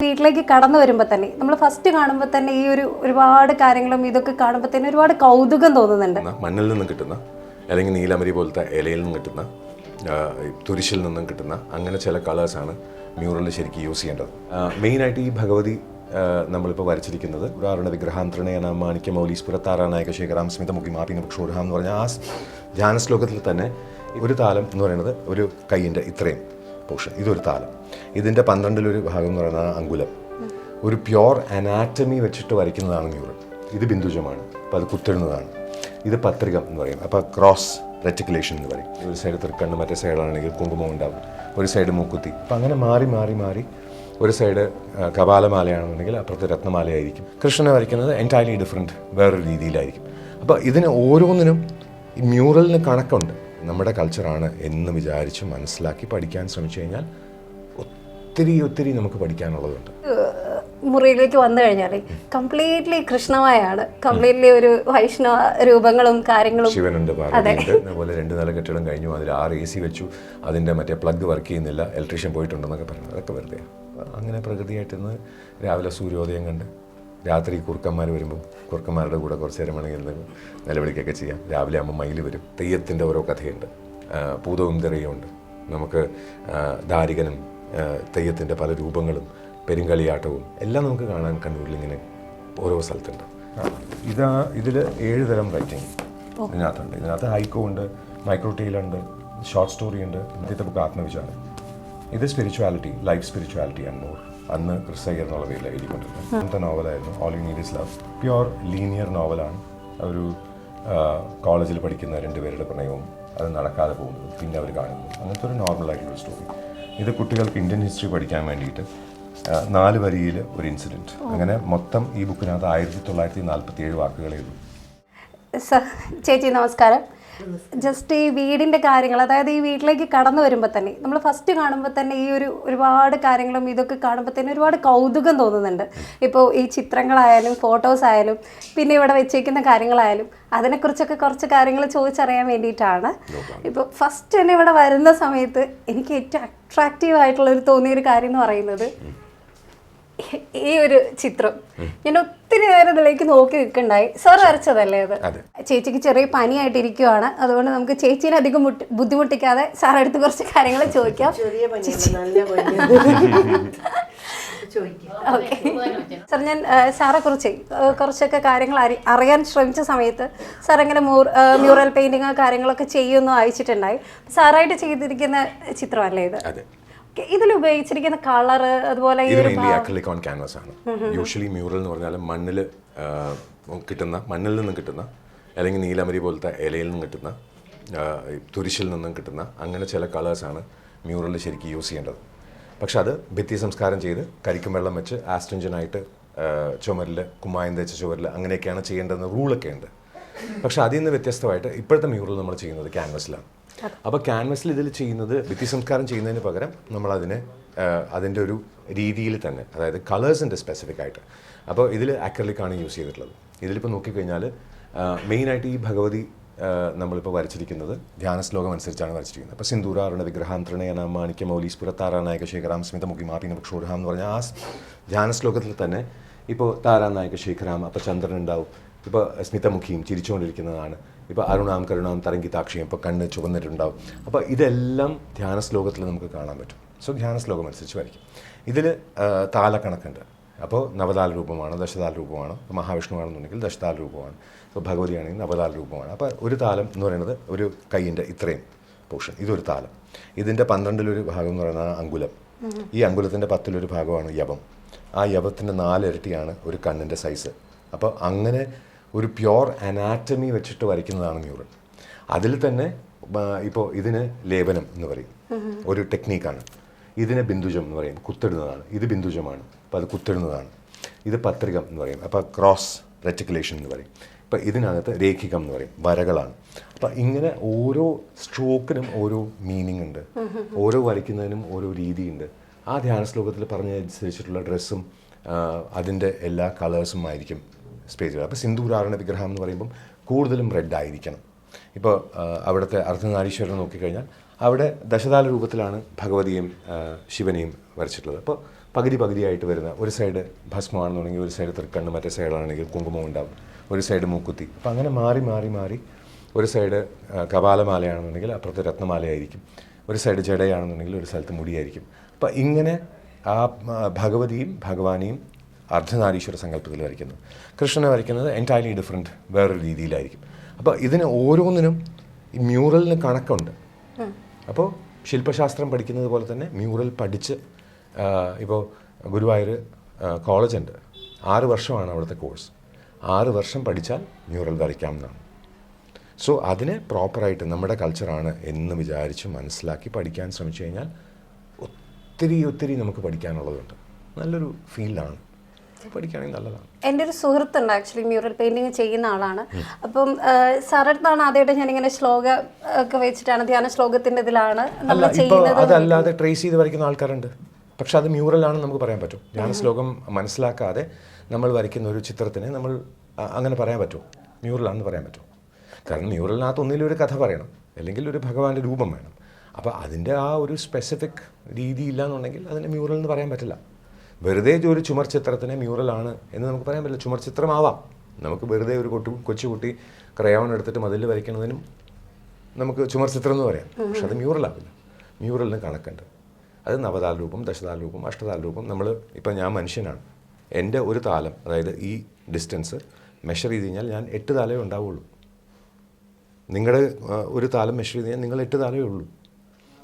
വീട്ടിലേക്ക് കടന്നു വരുമ്പോൾ തന്നെ നമ്മൾ ഫസ്റ്റ് കാണുമ്പോൾ തന്നെ ഈ ഒരുപാട് കാര്യങ്ങളും ഇതൊക്കെ കാണുമ്പോൾ തന്നെ ഒരുപാട് കൗതുകം തോന്നുന്നുണ്ട്. മണ്ണിൽ നിന്നും കിട്ടുന്ന അല്ലെങ്കിൽ നീലമരി പോലത്തെ ഇലയിൽ നിന്നും കിട്ടുന്ന തുരിശിൽ നിന്നും കിട്ടുന്ന അങ്ങനെ ചില കളേഴ്സാണ് മ്യൂറലിൽ ശരിക്കും യൂസ് ചെയ്യേണ്ടത്. മെയിനായിട്ട് ഈ ഭഗവതി നമ്മളിപ്പോൾ വരച്ചിരിക്കുന്നത് ഉദാഹരണ വിഗ്രഹാന്തരണേന മാണിക്യമൗലീസ്പുരത്താരാനായക ശേഖരാം സ്മിതമുഖി മാപിന ക്ഷോരഹാം എന്ന് പറഞ്ഞാൽ ആ ധ്യാന ശ്ലോകത്തിൽ തന്നെ ഒരു താലം എന്ന് പറയുന്നത് ഒരു കൈയിൻ്റെ ഇത്രയും പോർഷൻ, ഇതൊരു താലം. ഇതിൻ്റെ 12 ഭാഗം എന്ന് പറയുന്നത് അങ്കുലം. ഒരു പ്യോർ അനാറ്റമി വെച്ചിട്ട് വരയ്ക്കുന്നതാണ് മ്യൂറൽ. ഇത് ബിന്ദുജമാണ്, അപ്പോൾ അത് കുത്തിടുന്നതാണ്. ഇത് പത്രികം എന്ന് പറയും, അപ്പോൾ ക്രോസ് റെറ്റിക്കുലേഷൻ എന്ന് പറയും. ഒരു സൈഡ് തൃക്കണ്ണ്, മറ്റേ സൈഡാണെങ്കിൽ കുങ്കുമം ഉണ്ടാവും, ഒരു സൈഡ് മൂക്കുത്തി. അപ്പം അങ്ങനെ മാറി മാറി മാറി ഒരു സൈഡ് കപാലമാലയാണെന്നുണ്ടെങ്കിൽ അപ്പുറത്ത് രത്നമാലയായിരിക്കും. കൃഷ്ണനെ വരയ്ക്കുന്നത് എൻറ്റയർലി ഡിഫറെൻറ്റ് വേറൊരു രീതിയിലായിരിക്കും. അപ്പോൾ ഇതിന് ഓരോന്നിനും ഈ മ്യൂറലിന് കണക്കുണ്ട്. നമ്മുടെ കൾച്ചറാണ് എന്ന് വിചാരിച്ച് മനസ്സിലാക്കി പഠിക്കാൻ ശ്രമിച്ചു കഴിഞ്ഞാൽ ഒത്തിരി നമുക്ക് പഠിക്കാനുള്ളതുണ്ട്. മുറിയിലേക്ക് വന്നു കഴിഞ്ഞാൽ കംപ്ലീറ്റ്ലി കൃഷ്ണമായാണ്, കംപ്ലീറ്റ്ലി ഒരു വൈഷ്ണവ രൂപങ്ങളും കാര്യങ്ങളും. ശിവനുണ്ട്, പാർവതിയുണ്ട്. അതുപോലെ 2 നില കെട്ടിടം കഴിഞ്ഞു, അതിൽ 6 AC വെച്ചു, അതിൻ്റെ മറ്റേ പ്ലഗ് വർക്ക് ചെയ്യുന്നില്ല, ഇലക്ട്രീഷ്യൻ പോയിട്ടുണ്ടെന്നൊക്കെ പറയുന്നത് അതൊക്കെ വെറുതെ. അങ്ങനെ പ്രകൃതിയായിട്ടിന്ന് രാവിലെ സൂര്യോദയം കണ്ട് രാത്രി കുറുക്കന്മാർ വരുമ്പോൾ കുറുക്കന്മാരുടെ കൂടെ കുറച്ച് നേരം വേണമെങ്കിൽ നിലവിളിക്കൊക്കെ ചെയ്യാം. രാവിലെ ആകുമ്പോൾ മയിൽ വരും. തെയ്യത്തിൻ്റെ ഓരോ കഥയുണ്ട്, പൂതവും തെറിയുമുണ്ട്. നമുക്ക് ദാരികനും തെയ്യത്തിൻ്റെ പല രൂപങ്ങളും പെരുങ്കളിയാട്ടവും എല്ലാം നമുക്ക് കാണാൻ കണ്ണൂരിൽ ഇങ്ങനെ ഓരോ സ്ഥലത്തുണ്ട്. ഇതിൽ 7 തരം റൈറ്റിംഗ് ഇതിനകത്തുണ്ട്. ഇതിനകത്ത് ഹൈക്കോ ഉണ്ട്, മൈക്രോ ടെയിലുണ്ട്, ഷോർട്ട് സ്റ്റോറി ഉണ്ട്, ഇന്നത്തെ ബുക്ക് ആത്മവിചാരം. ഇത് spirituality, life spirituality and more. അന്ന് ക്രിസ്തയ്യർ എന്നുള്ള പേരിൽ എഴുതിക്കൊണ്ടിരുന്നത്. അങ്ങനത്തെ നോവലായിരുന്നു all you need is love. Pure linear നോവലാണ്. ഒരു കോളേജിൽ പഠിക്കുന്ന 2 പേരുടെ പ്രണയവും അത് നടക്കാതെ പോകുന്നത്, പിന്നെ അവർ കാണുന്നത്, അങ്ങനത്തെ ഒരു നോർമലായിട്ടുള്ള സ്റ്റോറി. ഇത് കുട്ടികൾക്ക് ഇന്ത്യൻ ഹിസ്റ്ററി പഠിക്കാൻ വേണ്ടിയിട്ട് 4 വരിയിൽ ഒരു ഇൻസിഡൻറ്റ്. അങ്ങനെ മൊത്തം ഈ ബുക്കിനകത്ത് 1947 വാക്കുകളേ ഉള്ളൂ. ചേച്ചി നമസ്കാരം. ജസ്റ്റ് ഈ വീടിൻ്റെ കാര്യങ്ങൾ, അതായത് ഈ വീട്ടിലേക്ക് കടന്നു വരുമ്പോൾ തന്നെ നമ്മൾ ഫസ്റ്റ് കാണുമ്പോൾ തന്നെ ഈ ഒരുപാട് കാര്യങ്ങളും ഇതൊക്കെ കാണുമ്പോൾ തന്നെ ഒരുപാട് കൗതുകം തോന്നുന്നുണ്ട്. ഇപ്പോൾ ഈ ചിത്രങ്ങളായാലും ഫോട്ടോസ് ആയാലും പിന്നെ ഇവിടെ വെച്ചേക്കുന്ന കാര്യങ്ങളായാലും അതിനെക്കുറിച്ചൊക്കെ കുറച്ച് കാര്യങ്ങൾ ചോദിച്ചറിയാൻ വേണ്ടിയിട്ടാണ്. ഇപ്പോൾ ഫസ്റ്റ് തന്നെ ഇവിടെ വരുന്ന സമയത്ത് എനിക്ക് ഏറ്റവും അട്രാക്റ്റീവ് ആയിട്ടുള്ളൊരു തോന്നിയൊരു കാര്യം എന്ന് പറയുന്നത് ഈ ഒരു ചിത്രം. ഞാൻ ഒത്തിരി നേരം ഇതിലേക്ക് നോക്കി നിൽക്കണ്ടായി. സാർ വരച്ചതല്ലേ അത്? ചേച്ചിക്ക് ചെറിയ പനിയായിട്ടിരിക്കുവാണ്, അതുകൊണ്ട് നമുക്ക് ചേച്ചീനെ അധികം ബുദ്ധിമുട്ടിക്കാതെ സാറെടുത്ത് കുറച്ച് കാര്യങ്ങൾ ചോദിക്കാം. സാർ, ഞാൻ സാറെ കുറിച്ച് കുറച്ചൊക്കെ കാര്യങ്ങൾ അറിയാൻ ശ്രമിച്ച സമയത്ത് സാർ എങ്ങനെ മ്യൂറൽ പെയിന്റിങ് കാര്യങ്ങളൊക്കെ ചെയ്യുമെന്ന് വായിച്ചിട്ടുണ്ടായി. സാറായിട്ട് ചെയ്തിരിക്കുന്ന ചിത്രമല്ലേ ഇത്? ഇതിൽ ഉപയോഗിച്ചിരിക്കുന്ന കളർ അതുപോലെ അക്രിലിക് ഓൺ ക്യാൻവാസ് ആണ്. യൂഷ്വലി മ്യൂറൽ എന്ന് പറഞ്ഞാൽ മണ്ണിൽ നിന്നും കിട്ടുന്ന അല്ലെങ്കിൽ നീലമരി പോലത്തെ ഇലയിൽ നിന്നും കിട്ടുന്ന തുരിശിൽ നിന്നും കിട്ടുന്ന അങ്ങനെ ചില കളേഴ്സാണ് മ്യൂറലിൽ ശരിക്കും യൂസ് ചെയ്യേണ്ടത്. പക്ഷെ അത് ഭിത്തി സംസ്കാരം ചെയ്ത് കരിക്കും വെള്ളം വെച്ച് ആസ്റ്റ്രിഞ്ചനായിട്ട് ചുമരിൽ കുമ്മായം തേച്ച ചുമരിൽ അങ്ങനെയൊക്കെയാണ് ചെയ്യേണ്ടതെന്ന് റൂളൊക്കെ ഉണ്ട്. പക്ഷെ അതിൽ നിന്ന് വ്യത്യസ്തമായിട്ട് ഇപ്പോഴത്തെ മ്യൂറൽ നമ്മൾ ചെയ്യുന്നത് ക്യാൻവസിലാണ്. അപ്പോൾ ക്യാൻവസിൽ ഇതിൽ ചെയ്യുന്നത് ഭിത്തി സംസ്കാരം ചെയ്യുന്നതിന് പകരം നമ്മളതിനെ അതിൻ്റെ ഒരു രീതിയിൽ തന്നെ, അതായത് കളേഴ്സിൻ്റെ സ്പെസിഫിക് ആയിട്ട്. അപ്പോൾ ഇതിൽ അക്രിലിക്കാണ് യൂസ് ചെയ്തിട്ടുള്ളത്. ഇതിലിപ്പോൾ നോക്കിക്കഴിഞ്ഞാൽ മെയിനായിട്ട് ഈ ഭഗവതി നമ്മളിപ്പോൾ വരച്ചിരിക്കുന്നത് ധ്യാന ശ്ലോകം അനുസരിച്ചാണ് വരച്ചിരിക്കുന്നത്. അപ്പോൾ സിന്ദൂരാരണ വിഗ്രഹാന്തരണേന മാണിക്യമൗലീസ്പുരത്താരാനായക ശേഖരാം സ്മിതമുഖി മാപിന ക്ഷോരഹാം എന്ന് പറഞ്ഞാൽ ആ ധ്യാന ശ്ലോകത്തിൽ തന്നെ ഇപ്പോൾ താരാനായക ശേഖരാം, അപ്പോൾ ചന്ദ്രൻ ഉണ്ടാവും, ഇപ്പോൾ സ്മിതമുഖിയും ചിരിച്ചുകൊണ്ടിരിക്കുന്നതാണ്, ഇപ്പോൾ അരുണാം കരുണാം തരംഗിതാക്ഷിയും, ഇപ്പോൾ കണ്ണ് ചുവന്നിട്ടുണ്ടാവും. അപ്പോൾ ഇതെല്ലാം ധ്യാന ശ്ലോകത്തിൽ നമുക്ക് കാണാൻ പറ്റും. സോ ധ്യാന ശ്ലോകം അനുസരിച്ച് വരയ്ക്കും. ഇതിൽ താലക്കണക്കുണ്ട്. അപ്പോൾ നവതാൽ രൂപമാണ്, ദശതാൽ രൂപമാണ്. ഇപ്പോൾ മഹാവിഷ്ണുവാണെന്നുണ്ടെങ്കിൽ ദശതാൽ രൂപമാണ്, ഇപ്പോൾ ഭഗവതിയാണെങ്കിൽ നവതാൽ രൂപമാണ്. അപ്പോൾ ഒരു താലം എന്ന് പറയുന്നത് ഒരു കൈയിൻ്റെ ഇത്രയും പോർഷൻ, ഇതൊരു താലം. ഇതിൻ്റെ 12 ഭാഗം എന്ന് പറയുന്നത് അങ്കുലം. ഈ അങ്കുലത്തിൻ്റെ 10 ഭാഗമാണ് യവം. ആ യവത്തിൻ്റെ 4 ഇരട്ടിയാണ് ഒരു കണ്ണിൻ്റെ സൈസ്. അപ്പോൾ അങ്ങനെ ഒരു പ്യോർ അനാറ്റമി വെച്ചിട്ട് വരയ്ക്കുന്നതാണ് മ്യൂറൽ. അതിൽ തന്നെ ഇപ്പോൾ ഇതിന് ലേപനം എന്ന് പറയും, ഒരു ടെക്നീക്കാണ്. ഇതിനെ ബിന്ദുജം എന്ന് പറയും, കുത്തിടുന്നതാണ്. ഇത് ബിന്ദുജമാണ്, അപ്പോൾ അത് കുത്തിടുന്നതാണ്. ഇത് പത്രികം എന്ന് പറയും, അപ്പോൾ ക്രോസ് റെറ്റിക്കുലേഷൻ എന്ന് പറയും. ഇപ്പോൾ ഇതിനകത്ത് രേഖികം എന്ന് പറയും, വരകളാണ്. അപ്പം ഇങ്ങനെ ഓരോ സ്ട്രോക്കിനും ഓരോ മീനിങ് ഉണ്ട്, ഓരോ വരയ്ക്കുന്നതിനും ഓരോ രീതിയുണ്ട്. ആ ധ്യാന ശ്ലോകത്തിൽ പറഞ്ഞനുസരിച്ചിട്ടുള്ള ഡ്രസ്സും അതിൻ്റെ എല്ലാ കളേഴ്സും ആയിരിക്കും സ്റ്റേജിൽ. അപ്പോൾ സിന്ദൂരാരണ വിഗ്രഹം എന്ന് പറയുമ്പം കൂടുതലും റെഡ് ആയിരിക്കണം. ഇപ്പോൾ അവിടുത്തെ അർദ്ധനാരീശ്വരനെ നോക്കിക്കഴിഞ്ഞാൽ അവിടെ ദശതാല രൂപത്തിലാണ് ഭഗവതിയും ശിവനെയും വരച്ചിട്ടുള്ളത്. അപ്പോൾ പകുതി പകുതിയായിട്ട് വരുന്ന, ഒരു സൈഡ് ഭസ്മമാണെന്നുണ്ടെങ്കിൽ ഒരു സൈഡ് തൃക്കണ്ണ്, മറ്റേ സൈഡാണെങ്കിൽ കുങ്കുമം ഉണ്ടാവും, ഒരു സൈഡ് മൂക്കുത്തി. അപ്പം അങ്ങനെ മാറി മാറി മാറി, ഒരു സൈഡ് കപാലമാലയാണെന്നുണ്ടെങ്കിൽ അപ്പുറത്ത് രത്നമാലയായിരിക്കും, ഒരു സൈഡ് ജടയാണെന്നുണ്ടെങ്കിൽ ഒരു സ്ഥലത്ത് മുടിയായിരിക്കും. അപ്പം ഇങ്ങനെ ആ ഭഗവതിയും ഭഗവാനെയും അർദ്ധനാരീശ്വര സങ്കല്പത്തിൽ വരയ്ക്കുന്നത്. കൃഷ്ണനെ വരയ്ക്കുന്നത് എൻറ്റയർലി ഡിഫറെൻറ്റ്, വേറൊരു രീതിയിലായിരിക്കും. അപ്പോൾ ഇതിന് ഓരോന്നിനും ഈ മ്യൂറലിന് കണക്കുണ്ട്. അപ്പോൾ ശില്പശാസ്ത്രം പഠിക്കുന്നത് പോലെ തന്നെ മ്യൂറൽ പഠിച്ച്, ഇപ്പോൾ ഗുരുവായൂർ കോളേജുണ്ട്, 6 വർഷമാണ് അവിടുത്തെ കോഴ്സ്. 6 വർഷം പഠിച്ചാൽ മ്യൂറൽ വരയ്ക്കാമെന്നാണ്. സോ അതിനെ പ്രോപ്പറായിട്ട് നമ്മുടെ കൾച്ചറാണ് എന്ന് വിചാരിച്ച് മനസ്സിലാക്കി പഠിക്കാൻ ശ്രമിച്ചു കഴിഞ്ഞാൽ ഒത്തിരി ഒത്തിരി നമുക്ക് പഠിക്കാനുള്ളതുണ്ട്. നല്ലൊരു ഫീൽഡാണ്, പഠിക്കുകയാണെങ്കിൽ നല്ലതാണ്. എൻ്റെ ഒരു സുഹൃത്തുണ്ട് ആക്ച്വലി മ്യൂറൽ പെയിൻറ്റിങ് ചെയ്യുന്ന ആളാണ്. അപ്പം സാറടുത്താണ് ആദ്യമായിട്ട് ഞാനിങ്ങനെ ശ്ലോക ഒക്കെ വെച്ചിട്ടാണ്, ധ്യാന ശ്ലോകത്തിൻ്റെ ഇതിലാണ് നമ്മൾ ചെയ്യുന്നത്. അതല്ലാതെ ട്രേസ് ചെയ്ത് വരയ്ക്കുന്ന ആൾക്കാരുണ്ട്. പക്ഷെ അത് മ്യൂറലാണെന്ന് നമുക്ക് പറയാൻ പറ്റും. ധ്യാന ശ്ലോകം മനസ്സിലാക്കാതെ നമ്മൾ വരയ്ക്കുന്ന ഒരു ചിത്രത്തിനെ നമ്മൾ അങ്ങനെ പറയാൻ പറ്റുമോ? മ്യൂറലാണെന്ന് പറയാൻ പറ്റുമോ? കാരണം മ്യൂറലിനകത്ത് ഒന്നിലും ഒരു കഥ പറയണം, അല്ലെങ്കിൽ ഒരു ഭഗവാന്റെ രൂപം വേണം. അപ്പോൾ അതിൻ്റെ ആ ഒരു സ്പെസിഫിക് രീതി ഇല്ല എന്നുണ്ടെങ്കിൽ അതിനെ മ്യൂറൽ എന്ന് പറയാൻ പറ്റില്ല. വെറുതെ ഒരു ചുമർ ചിത്രത്തിനെ മ്യൂറലാണ് എന്ന് നമുക്ക് പറയാൻ പറ്റില്ല. ചുമർ ചിത്രമാവാം. നമുക്ക് വെറുതെ ഒരു കൊച്ചുകുട്ടി ക്രയോൺ എടുത്തിട്ട് മതിൽ വരയ്ക്കുന്നതിനും നമുക്ക് ചുമർ ചിത്രം എന്ന് പറയാം. പക്ഷെ അത് മ്യൂറലാവില്ല. മ്യൂറലിന് കണക്കുണ്ട്. അത് നവതാൽ രൂപം, ദശതാൽ രൂപം, അഷ്ടതാൽ രൂപം. ഇപ്പം ഞാൻ മനുഷ്യനാണ്, എൻ്റെ ഒരു താലം, അതായത് ഈ ഡിസ്റ്റൻസ് മെഷർ ചെയ്ത് കഴിഞ്ഞാൽ ഞാൻ 8 താലമേ ഉണ്ടാവുള്ളൂ. നിങ്ങളുടെ ഒരു താലം മെഷർ ചെയ്ത് കഴിഞ്ഞാൽ നിങ്ങൾ 8 താലമേ ഉള്ളൂ.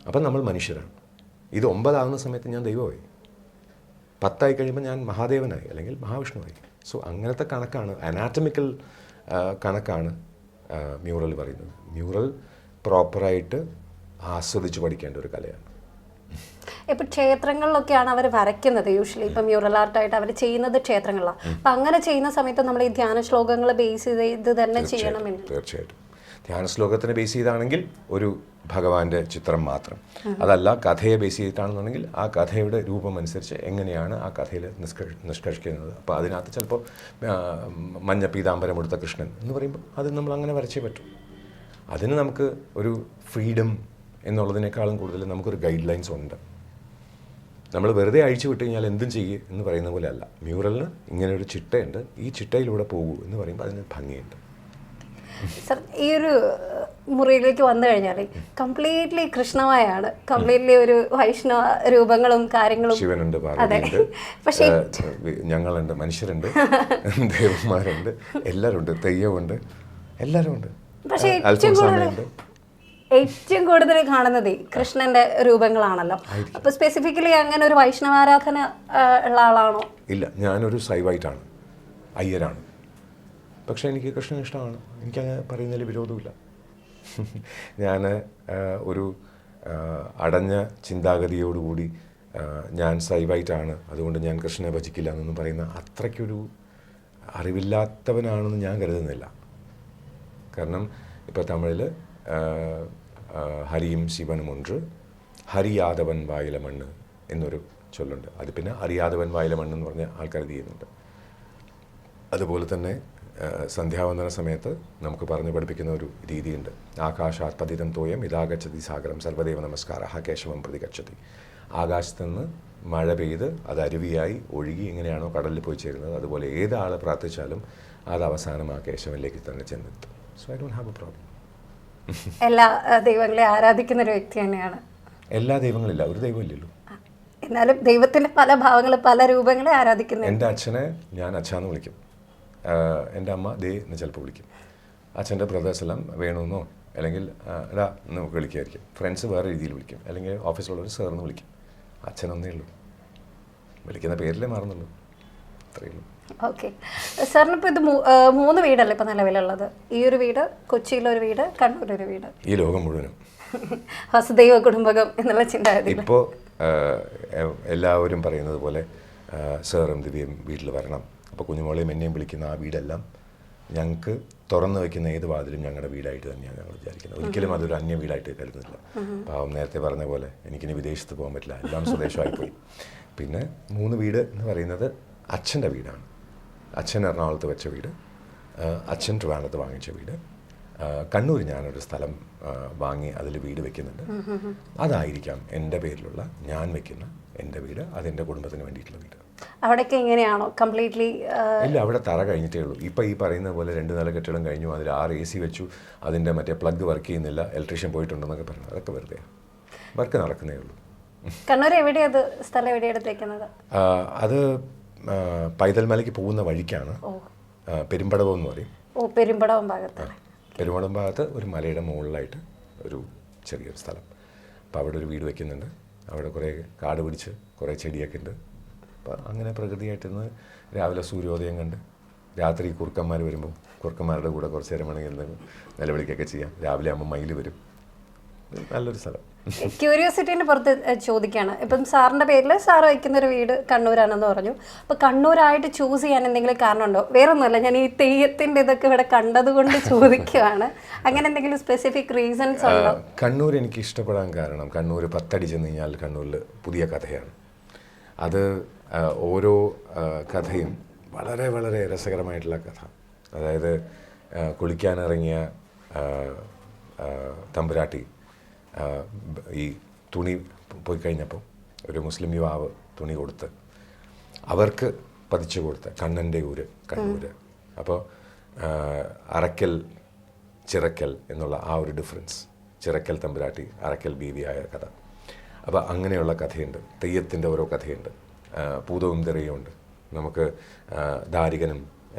അപ്പം നമ്മൾ മനുഷ്യരാണ്. ഇത് 9 ആകുന്ന സമയത്ത് ഞാൻ ദൈവമായി, 10 ആയി കഴിയുമ്പോൾ ഞാൻ മഹാദേവനായി അല്ലെങ്കിൽ മഹാവിഷ്ണുവായി. സോ അങ്ങനത്തെ കണക്കാണ്, അനാറ്റമിക്കൽ കണക്കാണ് മ്യൂറൽ പറയുന്നത്. മ്യൂറൽ പ്രോപ്പറായിട്ട് ആസ്വദിച്ച് പഠിക്കേണ്ട ഒരു കലയാണ്. ഇപ്പം ക്ഷേത്രങ്ങളിലൊക്കെയാണ് അവർ വരയ്ക്കുന്നത് യൂഷ്വലി. ഇപ്പം മ്യൂറൽ ആർട്ടായിട്ട് അവർ ചെയ്യുന്നത് ക്ഷേത്രങ്ങളിലാണ്. അപ്പം അങ്ങനെ ചെയ്യുന്ന സമയത്ത് നമ്മൾ ഈ ധ്യാന ശ്ലോകങ്ങൾ ബേസ് ചെയ്ത് തന്നെ ചെയ്യണമെന്ന്. തീർച്ചയായിട്ടും ധ്യാന ശ്ലോകത്തിനെ ബേസ് ചെയ്താണെങ്കിൽ ഒരു ഭഗവാന്റെ ചിത്രം മാത്രം. അതല്ല കഥയെ ബേസ് ചെയ്തിട്ടാണെന്നുണ്ടെങ്കിൽ ആ കഥയുടെ രൂപം അനുസരിച്ച് എങ്ങനെയാണ് ആ കഥയിൽ നിഷ്കർഷിക്കുന്നത്. അപ്പോൾ അതിനകത്ത് ചിലപ്പോൾ മഞ്ഞ പീതാംബരം എടുത്ത കൃഷ്ണൻ എന്ന് പറയുമ്പോൾ അത് നമ്മൾ അങ്ങനെ വരച്ചേ പറ്റും. അതിന് നമുക്ക് ഒരു ഫ്രീഡം എന്നുള്ളതിനേക്കാളും കൂടുതൽ നമുക്കൊരു ഗൈഡ് ലൈൻസ് ഉണ്ട്. നമ്മൾ വെറുതെ അഴിച്ചു വിട്ട് കഴിഞ്ഞാൽ എന്തും ചെയ്യേ എന്ന് പറയുന്ന പോലെ അല്ല. മ്യൂറലിന് ഇങ്ങനെ ഒരു ചിട്ടയുണ്ട്, ഈ ചിട്ടയിലൂടെ പോകൂ എന്ന് പറയുമ്പോൾ അതിന് ഭംഗിയുണ്ട്. സർ, ഈ ഒരു മുറിയിലേക്ക് വന്നു കഴിഞ്ഞാൽ കംപ്ലീറ്റ്ലി കൃഷ്ണമായാണ്, കംപ്ലീറ്റ്ലി ഒരു വൈഷ്ണവ രൂപങ്ങളും കാര്യങ്ങളും. ശിവനുണ്ട്, പാർവതിയുണ്ട്, പക്ഷേ ഞങ്ങളുണ്ട്, മനുഷ്യരുണ്ട്, ദേവന്മാരുണ്ട്, എല്ലാവരും ഉണ്ട്, തെയ്യമുണ്ട്, എല്ലാവരും ഉണ്ട്. പക്ഷേ ഏറ്റവും കൂടുതൽ കാണുന്നത് കൃഷ്ണന്റെ രൂപങ്ങളാണല്ലോ. അപ്പൊ സ്പെസിഫിക്കലി അങ്ങനെ ഒരു വൈഷ്ണവാരാധന ഉള്ള ആളാണോ? ഇല്ല, ഞാനൊരു ശൈവായിട്ടാണ്, അയ്യരാണ്. പക്ഷേ എനിക്ക് കൃഷ്ണൻ ഇഷ്ടമാണ്. എനിക്കങ്ങനെ പറയുന്നതിൽ വിരോധമില്ല. ഞാൻ ഒരു അടഞ്ഞ ചിന്താഗതിയോടുകൂടി ഞാൻ ശൈവായിട്ടാണ്, അതുകൊണ്ട് ഞാൻ കൃഷ്ണനെ ഭജിക്കില്ല എന്നൊന്നും പറയുന്ന അത്രയ്ക്കൊരു അറിവില്ലാത്തവനാണെന്ന് ഞാൻ കരുതുന്നില്ല. കാരണം ഇപ്പോൾ തമിഴിൽ ഹരിയും ശിവനും ഒன்று, ഹരിയാദവൻ വായില മണ്ണ് എന്നൊരു ചൊല്ലുണ്ട്. അത് പിന്നെ അറിയാദവൻ വായില മണ്ണ് എന്ന് പറഞ്ഞ ആൾക്കാർ ഇത് ചെയ്യുന്നുണ്ട്. അതുപോലെ തന്നെ സന്ധ്യാവന്ദന സമയത്ത് നമുക്ക് പറഞ്ഞു പഠിപ്പിക്കുന്ന ഒരു രീതിയുണ്ട്. ആകാശാത് പതിതം തോയം ഇതാഗച്ഛതി സാഗരം സർവദേവ നമസ്കാര കേശവം പ്രതി ഗച്ഛതി. ആകാശത്ത് നിന്ന് മഴ പെയ്ത് അത് അരുവിയായി ഒഴുകി എങ്ങനെയാണോ കടലിൽ പോയി ചേരുന്നത്, അതുപോലെ ഏതാൾ പ്രാർത്ഥിച്ചാലും അത് അവസാനം ആ കേശവനിലേക്ക് തന്നെ ചെന്നെത്തും. So I don't have a problem. എല്ലാ ദൈവങ്ങളെ ആരാധിക്കുന്ന ഒരു വ്യക്തി തന്നെയാണ്. എല്ലാ ദൈവങ്ങളില്ല, ഒരു ദൈവം ഇല്ലല്ലോ. എന്നാലും ദൈവത്തിന്റെ പല ഭാവങ്ങൾ, പല രൂപങ്ങളെ ആരാധിക്കുന്നു. എൻ്റെ അച്ഛനെ ഞാൻ അച്ഛാന്ന് വിളിക്കും, എൻ്റെ അമ്മ ദേ എന്ന് ചിലപ്പോൾ വിളിക്കും. അച്ഛൻ്റെ ബ്രദേഴ്സ് എല്ലാം വേണമെന്നോ അല്ലെങ്കിൽ ഇടാ എന്ന് വിളിക്കുമായിരിക്കും. ഫ്രണ്ട്സ് വേറെ രീതിയിൽ വിളിക്കും, അല്ലെങ്കിൽ ഓഫീസിലുള്ളവർ സാറിന് വിളിക്കും. അച്ഛനൊന്നേ ഉള്ളൂ, വിളിക്കുന്ന പേരിലേ മാറുന്നുള്ളൂ, അത്രയേ ഉള്ളൂ. ഓക്കെ സാറിനിപ്പോൾ ഇത് 3 വീടല്ലേ ഇപ്പം നിലവിലുള്ളത്? ഈ ഒരു വീട്, കൊച്ചിയിലൊരു വീട്, കണ്ണൂരൊരു വീട്, ഈ ലോകം മുഴുവനും വസുദൈവ കുടുംബകം എന്നുള്ള ചിന്താഗതി. ഇപ്പോൾ എല്ലാവരും പറയുന്നത് പോലെ സാറും ദിവ്യയും വീട്ടിൽ വരണം. അപ്പോൾ കുഞ്ഞുമോളെയും എന്നെയും വിളിക്കുന്ന ആ വീടെല്ലാം ഞങ്ങൾക്ക് തുറന്നു വയ്ക്കുന്ന ഏത് വാതിലും ഞങ്ങളുടെ വീടായിട്ട് തന്നെയാണ് ഞങ്ങൾ വിചാരിക്കുന്നത്. ഒരിക്കലും അതൊരു അന്യ വീടായിട്ട് കരുതുന്നില്ല. പാവം നേരത്തെ പറഞ്ഞ പോലെ എനിക്കിനി വിദേശത്ത് പോകാൻ പറ്റില്ല, എല്ലാം സ്വദേശമായിപ്പോയി. പിന്നെ 3 വീട് എന്ന് പറയുന്നത് അച്ഛൻ്റെ വീടാണ്. അച്ഛൻ എറണാകുളത്ത് വെച്ച വീട്, അച്ഛൻ ട്രിവാൻഡ്രത്ത് വാങ്ങിച്ച വീട്, കണ്ണൂർ ഞാനൊരു സ്ഥലം വാങ്ങി അതിൽ വീട് വെക്കുന്നുണ്ട്. അതായിരിക്കാം എൻ്റെ പേരിലുള്ള ഞാൻ വെക്കുന്ന എൻ്റെ വീട്, അതെൻ്റെ കുടുംബത്തിന് വേണ്ടിയിട്ടുള്ള വീട്. അവിടെയൊക്കെ എങ്ങനെയാണോ കംപ്ലീറ്റ്ലി? ഇല്ല, അവിടെ തറ കഴിഞ്ഞിട്ടേ ഉള്ളൂ. ഇപ്പം ഈ പറയുന്ന പോലെ 2 നില കെട്ടിടം കഴിഞ്ഞു, അതിൽ 6 AC വെച്ചു, അതിൻ്റെ മറ്റേ പ്ലഗ് വർക്ക് ചെയ്യുന്നില്ല, ഇലക്ട്രീഷ്യൻ പോയിട്ടുണ്ടെന്നൊക്കെ പറഞ്ഞു. അതൊക്കെ വെറുതെ വർക്ക് നടക്കുന്നേ ഉള്ളൂ. കണ്ണൂർ എവിടെയത് സ്ഥലം എവിടെയാണ് എടുത്തേക്കുന്നത്? അത് പൈതൽ മലയ്ക്ക് പോകുന്ന വഴിക്കാണ്, പെരുമ്പടവം എന്ന് പറയും. പെരുമ്പടവം ഭാഗത്ത്. പെരുമ്പടവം ഭാഗത്ത് ഒരു മലയുടെ മുകളിലായിട്ട് ഒരു ചെറിയൊരു സ്ഥലം. അപ്പോൾ അവിടെ ഒരു വീട് വയ്ക്കുന്നുണ്ട്. അവിടെ കുറേ കാട് പിടിച്ച് കുറേ ചെടിയൊക്കെ ഉണ്ട്. അപ്പോൾ അങ്ങനെ പ്രകൃതിയായിട്ടിരുന്ന് രാവിലെ സൂര്യോദയം കണ്ട് രാത്രി കുറുക്കന്മാർ വരുമ്പോൾ കുറുക്കന്മാരുടെ കൂടെ കുറച്ച് നേരം വേണമെങ്കിൽ നിലവിളിക്കൊക്കെ ചെയ്യാം. രാവിലെ ആകുമ്പോൾ മയിൽ വരും. നല്ലൊരു സ്ഥലം. ക്യൂരിയോസിറ്റീൻ്റെ പുറത്ത് ചോദിക്കുകയാണ്, ഇപ്പം സാറിൻ്റെ പേരിൽ സാറ് വയ്ക്കുന്നൊരു വീട് കണ്ണൂരാണെന്ന് പറഞ്ഞു. അപ്പോൾ കണ്ണൂരായിട്ട് ചൂസ് ചെയ്യാൻ എന്തെങ്കിലും കാരണമുണ്ടോ? വേറൊന്നുമല്ല, ഞാൻ ഈ തെയ്യത്തിൻ്റെ ഇതൊക്കെ ഇവിടെ കണ്ടതുകൊണ്ട് ചോദിക്കുകയാണ്. അങ്ങനെ എന്തെങ്കിലും സ്പെസിഫിക് റീസൺസ് ഉണ്ടോ? കണ്ണൂർ എനിക്ക് ഇഷ്ടപ്പെടാൻ കാരണം, കണ്ണൂർ 10 അടി ചെന്ന് കഴിഞ്ഞാൽ കണ്ണൂരിൽ പുതിയ കഥയാണ്. അത് ഓരോ കഥയും വളരെ വളരെ രസകരമായിട്ടുള്ള കഥ. അതായത് കുളിക്കാനിറങ്ങിയ തമ്പുരാട്ടി ഈ തുണി പോയി കഴിഞ്ഞപ്പോൾ ഒരു മുസ്ലിം യുവാവ് തുണി കൊടുത്ത് അവർക്ക് പതിച്ചു കൊടുത്ത കണ്ണൻ്റെ ഊര് കണ്ണൂര്. അപ്പോൾ അറക്കൽ ചിറക്കൽ എന്നുള്ള ആ ഒരു ഡിഫറൻസ്, ചിറക്കൽ തമ്പുരാട്ടി അറക്കൽ ബീവിയായ കഥ. അപ്പോൾ അങ്ങനെയുള്ള കഥയുണ്ട്. തെയ്യത്തിൻ്റെ ഓരോ കഥയുണ്ട്. പൂതവും തെറിയുമുണ്ട്. നമുക്ക് ദാരികനും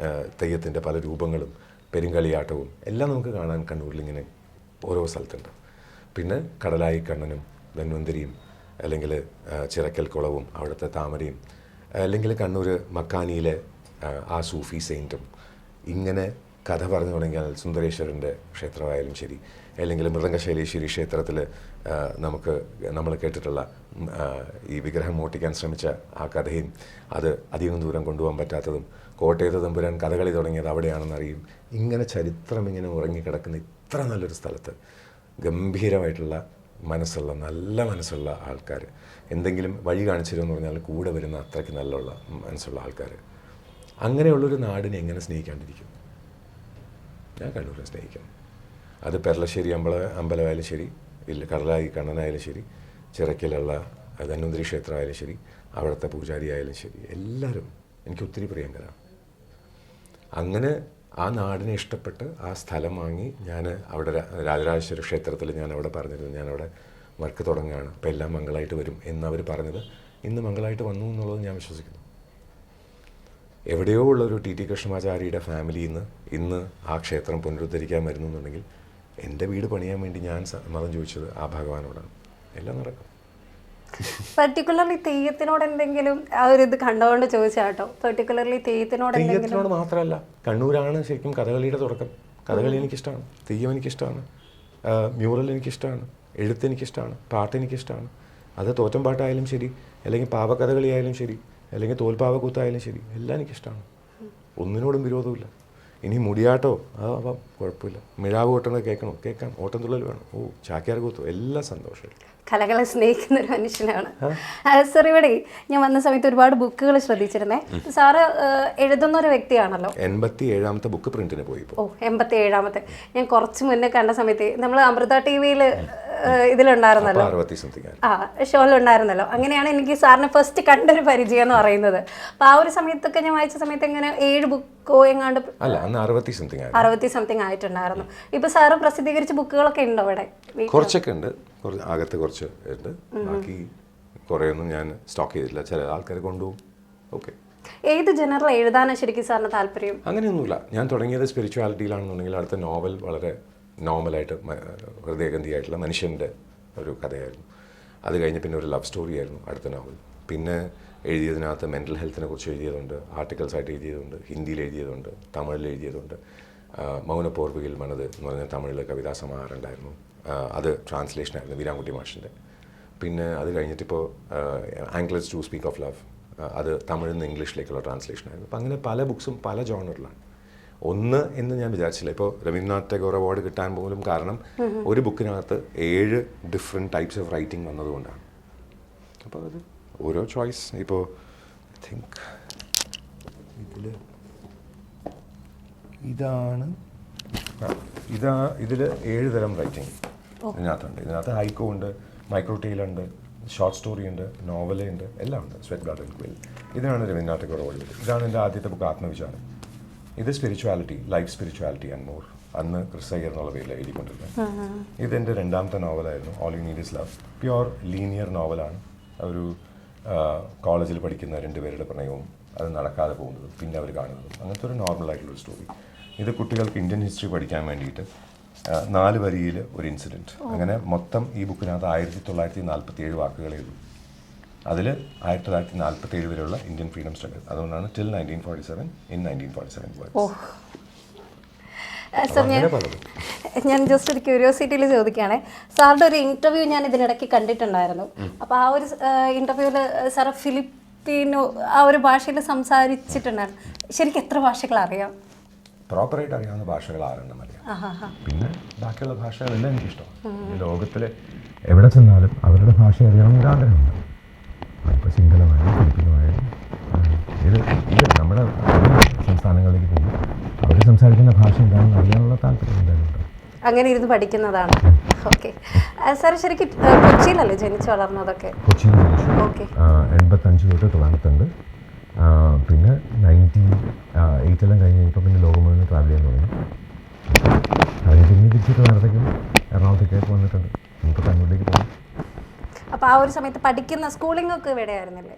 തെയ്യത്തിൻ്റെ പല രൂപങ്ങളും പെരുങ്കളിയാട്ടവും എല്ലാം നമുക്ക് കാണാൻ കണ്ണൂരിലിങ്ങനെ ഓരോ സ്ഥലത്തുണ്ട്. പിന്നെ കടലായി കണ്ണനും ധന്വന്തരിയും, അല്ലെങ്കിൽ ചിറക്കൽ കുളവും അവിടുത്തെ താമരയും, അല്ലെങ്കിൽ കണ്ണൂർ മക്കാനിയിലെ ആ സൂഫി സെയിൻറ്റും, ഇങ്ങനെ കഥ പറഞ്ഞു തുടങ്ങിയാൽ സുന്ദരേശ്വരൻ്റെ ക്ഷേത്രമായാലും ശരി, അല്ലെങ്കിൽ മൃദംഗശൈലേശ്വരി ക്ഷേത്രത്തിൽ നമ്മൾ കേട്ടിട്ടുള്ള ഈ വിഗ്രഹം മോട്ടിക്കാൻ ശ്രമിച്ച ആ കഥയും, അത് അധികം ദൂരം കൊണ്ടുപോകാൻ പറ്റാത്തതും, കോട്ടയത്ത് തമ്പുരാൻ കഥകളി തുടങ്ങിയത് അവിടെയാണെന്നറിയും. ഇങ്ങനെ ചരിത്രം ഇങ്ങനെ ഉറങ്ങിക്കിടക്കുന്ന ഇത്ര നല്ലൊരു സ്ഥലത്ത് ഗംഭീരമായിട്ടുള്ള മനസ്സുള്ള നല്ല മനസ്സുള്ള ആൾക്കാർ, എന്തെങ്കിലും വഴി കാണിച്ചു തരുമെന്ന് പറഞ്ഞാൽ കൂടെ വരുന്ന അത്രയ്ക്ക് നല്ല മനസ്സുള്ള ആൾക്കാർ, അങ്ങനെയുള്ളൊരു നാടിനെ എങ്ങനെ സ്നേഹിക്കാണ്ടിരിക്കും? ഞാൻ കണ്ണൂരിനെ സ്നേഹിക്കണം. അത് പെരളശ്ശേരി അമ്പലമായാലും ശരി, ഇല്ല കടലായി കണ്ണനായാലും ശരി, ചിറക്കലുള്ള ധന്വന്തരി ക്ഷേത്രമായാലും ശരി, അവിടുത്തെ പൂജാരി ആയാലും ശരി, എല്ലാവരും എനിക്ക് ഒത്തിരി പ്രിയങ്കരാണ്. അങ്ങനെ ആ നാടിനെ ഇഷ്ടപ്പെട്ട് ആ സ്ഥലം വാങ്ങി ഞാൻ അവിടെ രാജരാജേശ്വര ക്ഷേത്രത്തിൽ ഞാൻ അവിടെ പറഞ്ഞിരുന്നു, ഞാനവിടെ വർക്ക് തുടങ്ങുകയാണ്, അപ്പോൾ എല്ലാം മംഗളമായിട്ട് വരും എന്നവർ പറഞ്ഞത് ഇന്ന് മംഗളമായിട്ട് വന്നു എന്നുള്ളത് ഞാൻ വിശ്വസിക്കുന്നു. എവിടെയോ ഉള്ളൊരു ടി കൃഷ്ണമാചാരിയുടെ ഫാമിലിയിൽ നിന്ന് ഇന്ന് ആ ക്ഷേത്രം പുനരുദ്ധരിക്കാൻ വരുന്നു എന്നുണ്ടെങ്കിൽ എൻ്റെ വീട് പണിയാൻ വേണ്ടി ഞാൻ മതം ചോദിച്ചത് ആ ഭഗവാനോടാണ്. എല്ലാം നടക്കും. പർട്ടിക്കുലർലി തെയ്യത്തിനോട് എന്തെങ്കിലും ആ ഒരു ഇത് കണ്ടുകൊണ്ട് ചോദിച്ചാട്ടോ. പർട്ടിക്കുലർലി തെയ്യത്തിനോട് മാത്രമല്ല, കണ്ണൂരാണ് ശരിക്കും കഥകളിയുടെ തുടക്കം. കഥകളി എനിക്കിഷ്ടമാണ്, തെയ്യം എനിക്കിഷ്ടമാണ്, മ്യൂറൽ എനിക്കിഷ്ടമാണ്, എഴുത്ത് എനിക്കിഷ്ടമാണ്, പാട്ട് എനിക്കിഷ്ടമാണ്. അത് തോറ്റം പാട്ടായാലും ശരി, അല്ലെങ്കിൽ പാവക്കഥകളി ആയാലും ശരി, അല്ലെങ്കിൽ തോൽപ്പാവക്കൂത്തായാലും ശരി, എല്ലാം എനിക്കിഷ്ടമാണ്. ഒന്നിനോടും വിരോധമില്ല. ഇനി മുടിയാട്ടോ അതാവാം, കുഴപ്പമില്ല. മിഴാവ് ഓട്ടണത് കേൾക്കണോ കേൾക്കാം, ഓട്ടം തുള്ളൽ വേണം, ചാക്യാർ കൂത്തോ, എല്ലാം സന്തോഷമായിട്ട്. കലകളെ സ്നേഹിക്കുന്ന ഒരു മനുഷ്യനാണ് സാർ. ഇവിടെ ഞാൻ വന്ന സമയത്ത് ഒരുപാട് ബുക്കുകൾ ശ്രദ്ധിച്ചിരുന്നേ. സാറ് എഴുതുന്ന ഒരു വ്യക്തിയാണല്ലോ. 87ാമത്തെ ബുക്ക് പ്രിന്റിന് പോയി. 87ാമത്തെ. ഞാൻ കുറച്ച് മുന്നേ കണ്ട സമയത്ത് നമ്മൾ അമൃത TV-യിൽ ഇതിലുണ്ടായിരുന്നല്ലോ, ഷോയിലുണ്ടായിരുന്നല്ലോ. അങ്ങനെയാണ് എനിക്ക് സാറിനെ ഫസ്റ്റ് കണ്ടൊരു പരിചയം എന്ന് പറയുന്നത്. അപ്പോൾ ആ ഒരു സമയത്തൊക്കെ ഞാൻ വായിച്ച സമയത്ത് എങ്ങനെ 7 ബുക്കോ എങ്ങാണ്ട്, അല്ല അന്ന് 60 സംതിങ് ആയിട്ടുണ്ടായിരുന്നു. ഇപ്പൊ സാറ് പ്രസിദ്ധീകരിച്ച ബുക്കുകളൊക്കെ ഉണ്ടോ അവിടെ? കുറച്ചൊക്കെ ഉണ്ട്, അകത്ത് കുറച്ച് ഉണ്ട്. ബാക്കി കുറേയൊന്നും ഞാൻ സ്റ്റോക്ക് ചെയ്തിട്ടില്ല, ചില ആൾക്കാർ കൊണ്ടുപോകും. ഓക്കെ. ഏത് ജനറൽ എഴുതാനാണ് ശരിക്കും സാറിന് താല്പര്യം? അങ്ങനെയൊന്നുമില്ല. ഞാൻ തുടങ്ങിയത് സ്പിരിച്വാലിറ്റിയിലാണെന്നുണ്ടെങ്കിൽ അടുത്ത നോവൽ വളരെ നോർമലായിട്ട് ഹൃദയഗന്ധിയായിട്ടുള്ള മനുഷ്യൻ്റെ ഒരു കഥയായിരുന്നു. അത് കഴിഞ്ഞ് പിന്നെ ഒരു ലവ് സ്റ്റോറി ആയിരുന്നു അടുത്ത നോവൽ. പിന്നെ എഴുതിയതിനകത്ത് മെൻ്റൽ ഹെൽത്തിനെ കുറിച്ച് എഴുതിയതുണ്ട്, ആർട്ടിക്കിൾസായിട്ട് എഴുതിയതുണ്ട്, ഹിന്ദിയിൽ എഴുതിയതുണ്ട്, തമിഴിൽ എഴുതിയതുണ്ട്. മൗനപോർവികിൽ മനത് എന്ന് പറഞ്ഞ തമിഴിൽ കവിതാ സമാഹാരം ഉണ്ടായിരുന്നു. അത് ട്രാൻസ്ലേഷനായിരുന്നു വീരാൻകുട്ടി മാഷിൻ്റെ. പിന്നെ അത് കഴിഞ്ഞിട്ടിപ്പോൾ anglers to speak of love, അത് തമിഴിൽ നിന്ന് ഇംഗ്ലീഷിലേക്കുള്ള ട്രാൻസ്ലേഷനായിരുന്നു. അപ്പം അങ്ങനെ പല ബുക്സും പല ജോണറിലാണ്. ഒന്ന് എന്ന് ഞാൻ വിചാരിച്ചില്ല. ഇപ്പോൾ രവീന്ദ്രനാഥ് ടാഗോർ അവാർഡ് കിട്ടാൻ പോലും കാരണം ഒരു ബുക്കിനകത്ത് 7 ഡിഫറെൻറ്റ് ടൈപ്സ് ഓഫ് റൈറ്റിംഗ് വന്നതുകൊണ്ടാണ്. അപ്പോൾ അത് ഓരോ ചോയ്സ്. ഇപ്പോൾ ഐ തിങ്ക് ഇതാണ് ഇതിൽ 7 തരം റൈറ്റിംഗ് ഇതിനകത്തുണ്ട്. ഇതിനകത്ത് ഹൈക്കോ ഉണ്ട്, മൈക്രോ ടെയിലുണ്ട്, ഷോർട്ട് സ്റ്റോറി ഉണ്ട്, നോവലുണ്ട്, എല്ലാം ഉണ്ട്. Sweat garden quail. ഇതിനാണ് രവീന്ദ്രനാഥ് ടാഗോർ അവാർഡ് കിട്ടിയത്. ഇതാണ് എൻ്റെ ആദ്യത്തെ ബുക്ക്, ആത്മവിചാരം. ഇത് spirituality, life spirituality and more. അന്ന് ക്രിസ് അയ്യർ എന്നുള്ള പേരിൽ എഴുതിക്കൊണ്ടിരുന്നത്. ഇതെൻ്റെ രണ്ടാമത്തെ നോവലായിരുന്നു, all you need is love. Pure linear നോവലാണ്. ഒരു കോളേജിൽ പഠിക്കുന്ന 2 പേരുടെ പ്രണയവും അത് നടക്കാതെ പോകുന്നതും പിന്നെ അവർ കാണുന്നതും, അങ്ങനത്തെ ഒരു നോർമലായിട്ടുള്ളൊരു സ്റ്റോറി. ഇത് കുട്ടികൾക്ക് ഇന്ത്യൻ ഹിസ്റ്ററി പഠിക്കാൻ വേണ്ടിയിട്ട് 4 വരിയിൽ ഒരു ഇൻസിഡൻറ്റ്. അങ്ങനെ മൊത്തം ഈ ബുക്കിനകത്ത് 1947 വാക്കുകളേ ഉള്ളൂ. അതിൽ 1947 വരെയുള്ള ഇന്ത്യൻ ഫ്രീഡം സ്ട്രഗിൾ. അതുകൊണ്ടാണ് ടിൽ 1947 ഇൻ 1947 വേർഡ്സ്. സർ, ഞാൻ ജസ്റ്റ് ഒരു ക്യൂരിയോസിറ്റിയിൽ ചോദിക്കുകയാണേ. സാറിൻ്റെ ഒരു ഇൻ്റർവ്യൂ ഞാൻ ഇതിനിടയ്ക്ക് കണ്ടിട്ടുണ്ടായിരുന്നു. അപ്പോൾ ആ ഒരു ഇൻ്റർവ്യൂവിൽ സാർ ഫിലിപ്പീനോ ആ ഒരു ഭാഷയിൽ സംസാരിച്ചിട്ടുണ്ടായിരുന്നു. ശരിക്കും എത്ര ഭാഷകൾ അറിയാം? പ്രോപ്പറായിട്ട് അറിയാവുന്ന ഭാഷകൾ 6 അറിയാം. പിന്നെ ബാക്കിയുള്ള ഭാഷകളെല്ലാം എനിക്കിഷ്ടമാണ്. ഈ ലോകത്തിലെ എവിടെ ചെന്നാലും അവരുടെ ഭാഷ അറിയാവുന്ന ആഗ്രഹമുണ്ട്. ഇപ്പോൾ സിംഗളമായാലും ഫിലിപ്പീനുമായാലും ഇത് നമ്മുടെ സംസ്ഥാനങ്ങളിലേക്ക് പോയി അവർ സംസാരിക്കുന്ന ഭാഷ എന്താണെന്ന് അറിയാനുള്ള താല്പര്യം എന്തായാലും. അങ്ങനെ ഇരുന്ന് പഠിക്കുന്നതാണ്. ഓക്കെ സാർ, ശരിക്കും കൊച്ചിയിലല്ലേ ജനിച്ചു വളർന്നതൊക്കെ? കൊച്ചിയിൽ ജനിച്ചു. ഓക്കെ. 85 തൊട്ട് ട്രിവാൻഡ്രത്തുണ്ട്. പിന്നെ 98 കഴിഞ്ഞ് കഴിഞ്ഞപ്പോൾ പിന്നെ ലോകം മുഴുവൻ ട്രാവൽ ചെയ്യാൻ തുടങ്ങി. അതിന് പിന്നെ തിരിച്ചിട്ട് ട്രിവാൻഡ്രത്തേക്കും എറണാകുളത്തേക്കൊക്കെ വന്നിട്ടുണ്ട്. ഇപ്പോൾ കണ്ണൂരിലേക്ക് പോകും. അപ്പോൾ ആ ഒരു സമയത്ത് പഠിക്കുന്ന സ്കൂളിംഗ് ഒക്കെ ഇവിടെയായിരുന്നില്ലേ?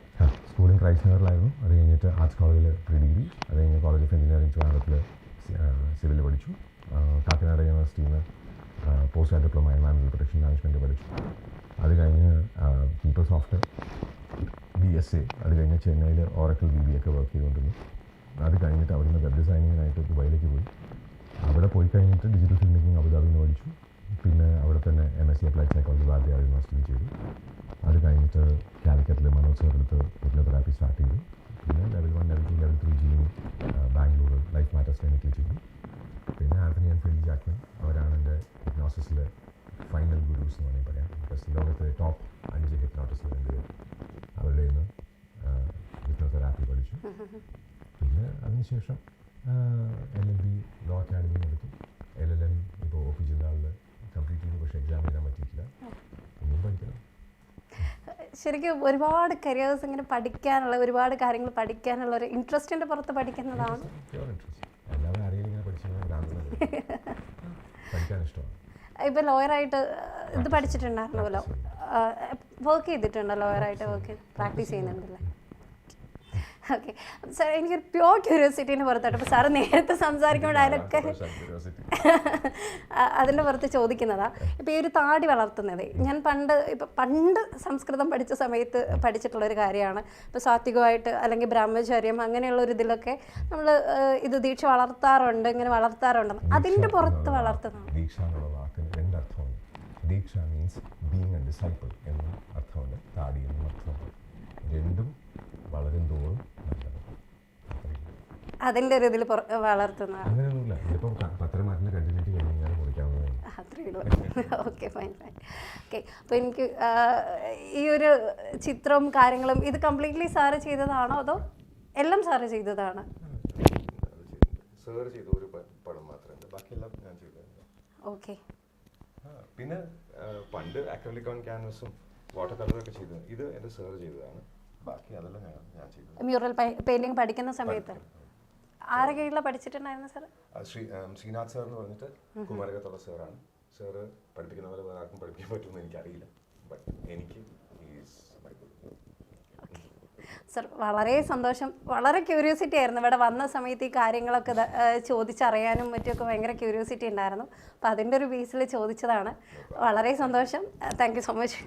Schooling Christ നഗറിലായിരുന്നു. അത് കഴിഞ്ഞിട്ട് ആർട്സ് കോളേജിൽ പ്രീ-ഡിഗ്രി, അത് കഴിഞ്ഞ് കോളേജ് ഓഫ് എഞ്ചിനീയറിംഗ് ട്രിവാൻഡ്രത്തിൽ സിവിൽ പഠിച്ചു. കാക്കനാട് യൂണിവേഴ്സിറ്റിയിൽ നിന്ന് post graduate diploma environmental protection management പഠിച്ചു. അത് കഴിഞ്ഞ് പീപ്പിൾസോഫ്റ്റ് BSA, അത് കഴിഞ്ഞ് ചെന്നൈയിൽ ഓറക്കിൾ BBA ഒക്കെ വർക്ക് ചെയ്തുകൊണ്ടിരുന്നു. അത് കഴിഞ്ഞിട്ട് അവിടുന്ന് വെബ് ഡിസൈനിങ്ങിനായിട്ട് ദുബായിലേക്ക് പോയി. അവിടെ പോയി കഴിഞ്ഞിട്ട് ഡിജിറ്റൽ ഫിൽം മേക്കിംഗ് അബുദാബിയിൽ നിന്ന് പഠിച്ചു. പിന്നെ അവിടെ തന്നെ MSc അപ്ലൈഡ് സൈക്കോളജി ഭാരതീയ യൂണിവേഴ്സിറ്റിയിൽ ചെയ്തു. അത് കഴിഞ്ഞിട്ട് കാലിക്കറ്റിൽ മനോജ് സാറെടുത്ത് ഹിപ്നോതെറാപ്പി സ്റ്റാർട്ട് ചെയ്തു. പിന്നെ level 1, level 2, level 3 GM Bangalore life matters ക്ലിനിക്കിൽ ചെയ്തു. പിന്നെ ആന്റണി ആൻഡ് ഫെലി ജാക്മൻ, അവരാണ് എൻ്റെ ഹിപ്നോസിസിലെ ഫൈനൽ ഗുരൂസ് എന്ന് വേണമെങ്കിൽ പറയാം. ബിക്കോസ് ലോകത്തെ ടോപ്പ് 5 ഹിപ്നോട്ടിസ്റ്റ് 2 പേര് അവരുടെ നിന്ന് ഹിപ്നോതെറാപ്പി പഠിച്ചു. പിന്നെ അതിനുശേഷം LLB ലോ അക്കാഡമിയിൽ എടുത്തു. LLM ഇപ്പോൾ OP ജില്ലാളിൽ കംപ്ലീറ്റ് ചെയ്തു. പക്ഷേ എക്സാം എഴുതാൻ പറ്റിയിട്ടില്ല. ഇനിയും പഠിക്കണം. ശരിക്കും ഒരുപാട് കരിയേഴ്സ് ഇങ്ങനെ പഠിക്കാനുള്ള, ഒരുപാട് കാര്യങ്ങൾ പഠിക്കാനുള്ള ഒരു ഇൻട്രസ്റ്റിൻ്റെ പുറത്ത് പഠിക്കുന്നതാണ്. എല്ലാവരും അറിയില്ല ഇങ്ങനെ പഠിക്കാൻ ഇഷ്ടമാണ്. ഇപ്പോൾ ലോയറായിട്ട് ഇത് പഠിച്ചിട്ടുണ്ടായിരുന്നല്ലോ, വർക്ക് ചെയ്തിട്ടുണ്ടോ? ലോയറായിട്ട് പ്രാക്ടീസ് ചെയ്യുന്നുണ്ടല്ലേ? ഓക്കെ സാർ, എനിക്കൊരു പ്യോർ ക്യൂരിയോസിറ്റീൻ്റെ പുറത്തായിട്ട്, അപ്പോൾ സാറ് നേരത്തെ സംസാരിക്കുമ്പോൾ അതിനൊക്കെ അതിൻ്റെ പുറത്ത് ചോദിക്കുന്നതാണ്. ഇപ്പോൾ ഈ ഒരു താടി വളർത്തുന്നത് ഞാൻ പണ്ട് സംസ്കൃതം പഠിച്ച സമയത്ത് പഠിച്ചിട്ടുള്ളൊരു കാര്യമാണ്. ഇപ്പോൾ സാത്വികമായിട്ട് അല്ലെങ്കിൽ ബ്രഹ്മചര്യം അങ്ങനെയുള്ള ഒരു ഇതിലൊക്കെ നമ്മൾ ഇത് ദീക്ഷ വളർത്താറുണ്ട്, ഇങ്ങനെ വളർത്താറുണ്ട്. അതിൻ്റെ പുറത്ത് വളർത്തുന്നത് ദീക്ഷ എന്നുള്ള വാക്കിന് 2 അർത്ഥമുണ്ട്. ദീക്ഷ മീൻസ് ബീങ് എ ഡിസൈപ്പിൾ എന്ന അർത്ഥമുണ്ട്, താടി എന്ന അർത്ഥമുണ്ട്. രണ്ടും വളരും തോറും അതിൻ്റെ ഒരു ഇതിൽ വളർത്തുന്ന അങ്ങനെയൊന്നുമില്ല. ഇതിപ്പം പത്രമാറ്റിൻ്റെ കണ്ടിന്യൂറ്റി കഴിഞ്ഞാൽ മുറിക്കാവുന്നതാണ്. അത്രയേ ഉള്ളൂ. Okay, fine. ഓക്കെ, അപ്പോൾ എനിക്ക് ഈ ഒരു ചിത്രവും കാര്യങ്ങളും ഇത് കംപ്ലീറ്റ്ലി സാറ് ചെയ്തതാണോ അതോ എല്ലാം സാറ് ചെയ്തതാണ്? സാർ ചെയ്ത ഒരു പടം മാത്രമല്ല, ബാക്കിയെല്ലാം ഞാൻ ചെയ്തതാണ്. ഓക്കെ. പിന്നെ പണ്ട് അക്രിലിക് ഓൺ ക്യാൻവസും വാട്ടർ കളറൊക്കെ ചെയ്തത് ഇത് എൻ്റെ സാർ ചെയ്തതാണ്. ബാക്കി അതെല്ലാം ഞാൻ ചെയ്തത്. മ്യൂറൽ പെയിന്റിങ് പഠിക്കുന്ന സമയത്ത് ആരെ കീഴിലാണ് പഠിച്ചിട്ടുണ്ടായിരുന്നു സാർ? ശ്രീനാഥ് സാർ എന്ന് പറഞ്ഞിട്ട് കുമാരകത്തുള്ള സാറാണ്. സാറ് പഠിപ്പിക്കുന്ന പോലെ വേറെ ആർക്കും പഠിപ്പിക്കാൻ പറ്റുമെന്ന് എനിക്കറിയില്ല. ബട്ട് എനിക്ക് സർ വളരെ സന്തോഷം. വളരെ ക്യൂരിയോസിറ്റി ആയിരുന്നു ഇവിടെ വന്ന സമയത്ത് ഈ കാര്യങ്ങളൊക്കെ ചോദിച്ചറിയാനും മറ്റുമൊക്കെ ഭയങ്കര ക്യൂരിയോസിറ്റി ഉണ്ടായിരുന്നു. അപ്പോൾ അതിൻ്റെ ഒരു ബേസിൽ ചോദിച്ചതാണ്. വളരെ സന്തോഷം. Thank you so much.